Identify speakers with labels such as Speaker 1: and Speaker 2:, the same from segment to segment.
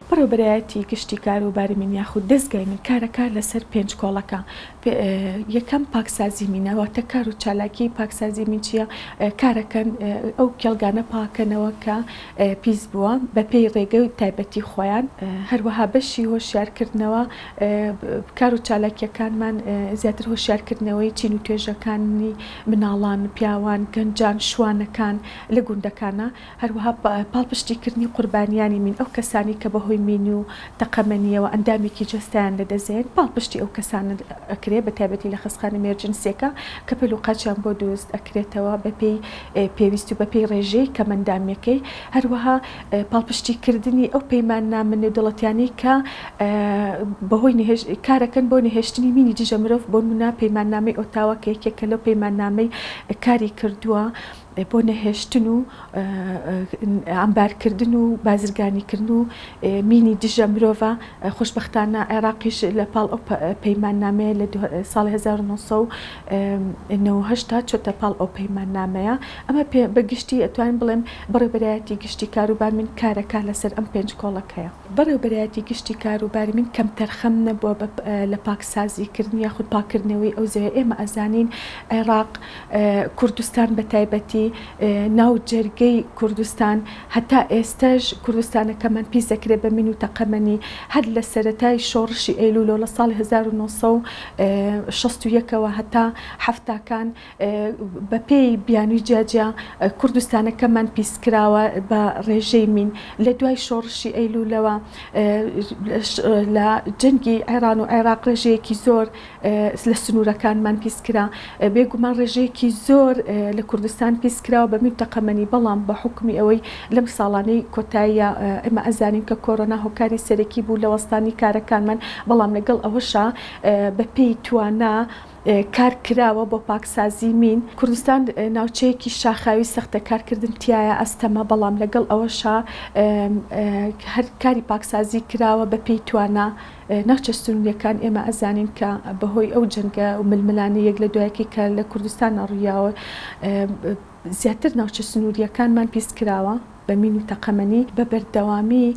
Speaker 1: بەڕێوەبەرایەتی گشتی کاروباری من یاخود دەستگای من کارەکار لەسەر 5 کۆڵەکە. یەکەم پاکسازی مینەوەتە کار و چالاکی پاکسازی من چییە؟ کارەکەن ئەو کێڵگانە پاکەنەوە کە پیس بووە بە پێی ڕێگەی تایبەتی خۆیان. هەروەها بەشی هۆشیارکردنەوە کار و چالاکیەکانمان زیاتر هۆشیارکردنەوەی چین و توێژەکانی مناڵان، پیاوان، گەنجان، شوانەکان لە گوندەکانە. هەروەها پاڵپشتیکردنی قوربانیانی من ئەو کەسانی کە بەهۆی مین و تەقەمەنیەوە ئەندامێکی جەستیان لەدەزێن پاڵپشتی ئەو کەسانە ئەکرێ بە تایبەتی لە خستخانە مێرجنسیەکە کە پەل و قاچیان بۆ دروست ئەکرێتەوە بە پێی پێویست و بە پێی ڕێژەی کە مەندامەکەی. هەروەها پاڵپشتیکردنی ئەو پەیماننامە نێودەوڵەتیانی کە بەهۆی کارەکەن بۆ نەهێشتنی مینی دژە مرۆڤ بۆ نمونە پەیماننامەی ئۆتاوا کە یەکێکە لەو پەیماننامەی کاری کردووە بۆ نەهێشتن و ئەمبارکردن و بازرگانیکردن و مینی دژە مرۆڤە. خۆشبەختانە عێراقیش لە پاڵ ئەو پەیماننامەیە لە ساڵی 1990 چۆتە پاڵ ئەو پەیماننامەیە. ئەمە بەگشتی ئەتوانین بڵێم بەڕێوەبەرایەتی گشتی کاروبار من کارەکە لەسەر ئەم 5 کۆڵەکەیە. بەڕێوەبەرایەتی گشتی کاروباری من کەم تەرخەم نەبووە لە پاکسازیکردنی یاخود پاکردنەوەی ئەو زەوێ. ئێمە ئەزانین عێراق، کوردستان بە تایبەتی ناو جەرگەی کوردستان هەتا ئێستاش کوردستانەکەمان پیس دەکرێت بە مین و تەقەمەنی. هەر لە سەرەتای شۆڕشی ئەیلوولۆ لە ساڵی 1961ەوە هەتا هەفتاکان بە پێی بیانووی جاجیا کوردستانەکەمان پیسکراوە بە ڕێژەی مین. لە دوای شۆڕشی ئەیلوولەوە لە جەنگی عێران و عێراق ڕێژەیەکی زۆر لە سنوورەکانمان پیسکرا. بێگومان ڕێژەیەکی زۆر لە کوردستان پیسکراوە بە مین و تەقەمەنی. بەڵام بە حکمی ئەوەی لەم ساڵانەی کۆتاییە ئێمە ئەزانین کە کۆرۆنا هۆکاری سەرەکی بوو لە وەستانی کارەکانمان. بەڵام لەگەڵ ئەوەشە بە پێی توانە کار کراوە بۆ پاکسازی مین. کوردستان ناوچەیەکی شاخاوی سەختە کارکردن تایە ئەستەمە. بەڵام لەگەڵ ئەوەشە هەر کاری پاکسازی کراوە بە پێی توانە. ناوچە سنووریەکان ئێمە ئەزانین کە بەهۆی ئەو جەنگە و ململانە یەک لە دوایەکی کە لە کوردستان ڕوویاوە زیاتر ناوچە سنووریەکانمان پیسکراوە بە مین و تەقەمەنی. بە بەردەوامی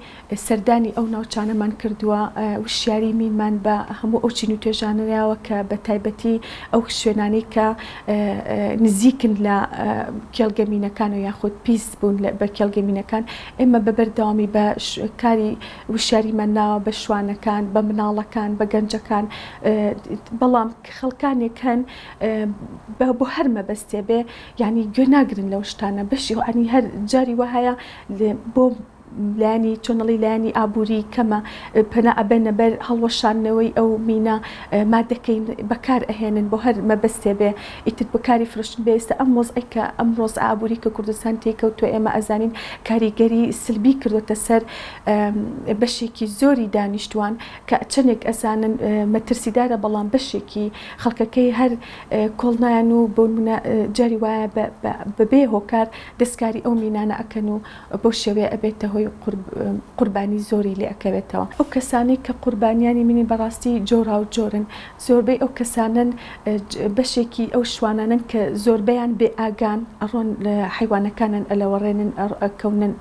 Speaker 1: سەردانی ئەو ناوچانەمان کردووە وشیاری مینمان بە هەموو ئەو چین و توێژانەوە کە بە تایبەتی ئەو شوێنانەی کە نزیکن لە کێڵگەمینەکان و یاخود پیس بوون بە کێڵگەمینەکان. ئێمە بە بەردەوامی بە کاری وشاریمان ناوە بە شوانەکان، بە مناڵەکان، بە گەنجەکان. بەڵام خەڵکانێک هەن بۆ هەر مەبەستێ بێ یعنی گوێ ناگرن لەو شتانە بەشی عنی هەر جاری وهەیە بۆ لانی چۆنەڵی لایانی ئابووری کەمە پەنا ئەبەنە بەر هەڵوەشانەوەی ئەو مینە مادەکەین بەکار ئەهێنن بۆ هەر مەبەستێ بێ. ئیتر بەکاری فرۆشتن بێستە ئەم مۆزئیکە ئەم ڕۆژ ئابووری کە کوردستان تێکەوتووە ئێمە ئەزانین کاریگەری سلبی کردوتە سەر بەشێکی زۆری دانیشتوان کە چەندێک ئەزانن مەترسیدارە. بەڵام بەشێکی خەڵکەکەی هەر کۆڵنایان و بۆ جاری وایە بەبێ هۆکار دەستکاری ئەو مینانە ئەکەن و بۆ شێوەیە ئەبێتە هۆی قوربانی زۆری لێ ئەکەوێتەوە. ئەو کەسانی کە قوربانیانی منی بەڕاستی جۆرا و جۆرن. زۆربەی ئەو کەسانن بەشێکی ئەو شوانانن کە زۆربەیان بێ ئاگان ئەڕۆن حیوانەکانن ئەلەوەڕێنن ئەکەونن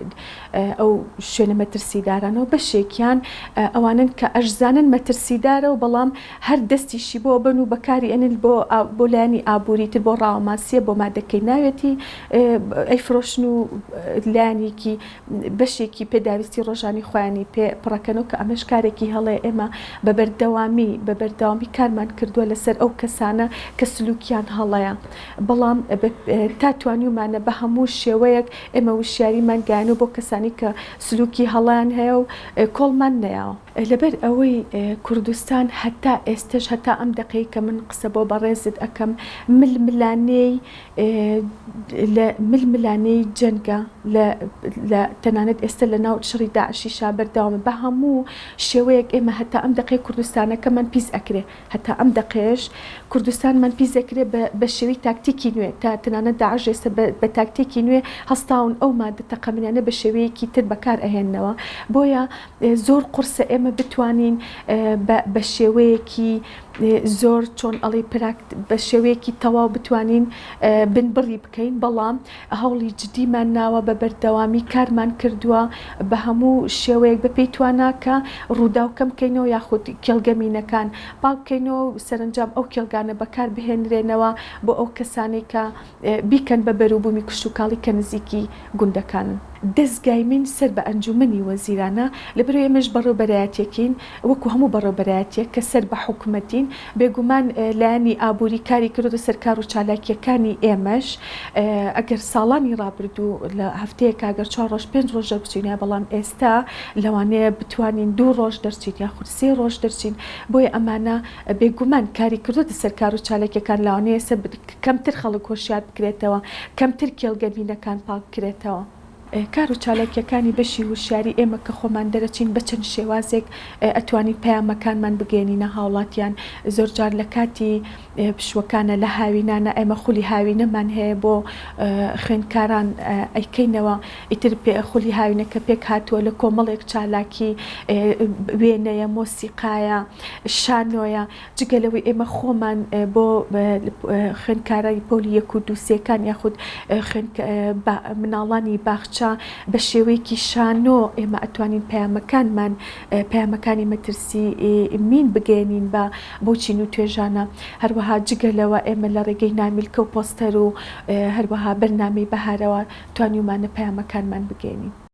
Speaker 1: ئەو شوێنە مەترسیدارانەوە. بەشێکیان ئەوانن کە ئەشزانن مەترسیدارە و بەڵام هەر دەستیشی بۆ بن و بەکاری ئەنن بۆ لایانی ئابووریتر بۆ ڕاوەماسیە بۆ مادەکەی ناوێتی ئەیفرۆشن و لایەنێکی بەشێکی پێداویستی ڕۆژانی خۆیانی پێ پڕەکەنەوە کە ئەمەش کارێکی هەڵێ. ئێمە بە بەردەوامی کارمان کردووە لەسەر ئەو کەسانە کە سلوکیان هەڵەیە. بەڵام تا توانیمانە بە هەموو شێوەیەک ئێمە وشیاریمان گیانەوە بۆ کەسانی کە سلوکی هەڵیان هەیە و کۆڵمان نەیەوە. لەبەر ئەوەی کوردستان هەتا ئێستش هەتا ئەم دقەی کە من قسە بۆ بەڕێزت ئەەکەم ململانەی جەنگە لە تەنانەت ئێستا لە ناو شڕی داعشیشا بەردەوامە بە هەموو شێوەیەک. ئێمە هەتا ئەم دقەی کوردستانەکەمان پیس ئەکرێ. هەتا ئەم دقەیەش کوردستانمان پیس ئەکرێ بە شێوەی تاکتیکی نوێ. تا تەنانەت داعش ئێستا بە تاکتیکی نوێ هەستاون ئەو مادە تەقەمەنیانە بە شێوەیەکی تر بەکار ئەهێننەوە. بۆیە زۆر قورسە ئێمە بتوانین بە شێوەیەکی زۆر چۆن ئەڵێ بە شێوەیەکی تەواو بتوانین بنبڕی بکەین، بەڵام هەوڵی جدیمان ناوە بە بەردەوامی کارمان کردووە بە هەموو شێوەیەک بە پێی تواناکە ڕووداوکەم بکەینەوە یاخود کێڵگەمینەکان باو بکەینەوە سەرنجام ئەو کێڵگانە بەکار بهێنرێنەوە بۆ ئەو کەسانێک کە بیکەن بە بەروبوومی کشتتوکاڵی کە نزیکی گوندەکانن. دەستگای من سەر بە ئەنجومەنی وەزیرانە لەبەرەوەی ئێمەش بەڕێوەبەرایەتێکین وەکو هەموو بەڕێوەبەرایەتێک کە سەر بە حکوومەتین بێگومان لایەنی ئابووری کاری کردو سەرکار و چالاکیەکانی ئێمەش ئەگەر ساڵانی ڕابردوو لە هەفتەیەک ئەگەر 4 ڕۆژ 5 ڕۆژ دەرچینە، بەڵام ئێستا لەوانەیە بتوانین 2 ڕۆژ دەرچین یاخود 3 ڕۆژ دەرچین. بۆیە ئەمانە بێگومان کاری کردو سەرکار و چالاکیەکان لەوانەیە کەمتر خەڵک هۆشیار بکرێتەوە، کەمتر کێڵگەبینەکان پاک بکرێتەوە. کار و چالاکیەکانی بەشی وشیاری ئێمە کە خۆمان دەرەچین بە چەند شێوازێک ئەتوانین پەیامەکانمان بگەێنینە هاوڵاتیان. زۆر جار لە کاتی پشوەکانە لە هاوینانە ئێمە خولی هاوینەمان هەیە بۆ خوێندکاران ئەیکەینەوە، ئیتر خولی هاوینەکە پێک هاتووە لە کۆمەڵێک چالاکی وێنەیە، مۆسیقایە، شانۆیە، جگەلەوەی ئێمە خۆمان بۆ خوێندکارانی پۆلی 1 و 2 3کان یاخود مناڵانی باخچە بە شێوەیەکی شانۆ ئێمە ئەتوانین پەیامەکانی مەترسی مین بگەێنین بە بۆ چین و توێژانە. هەروەها جگەلەوە ئێمە لە ڕێگەی نامیلکە و پۆستەر و هەروەها بەرنامەی بەهارەوە توانیمانە پەیامەکانمان بگەێنین.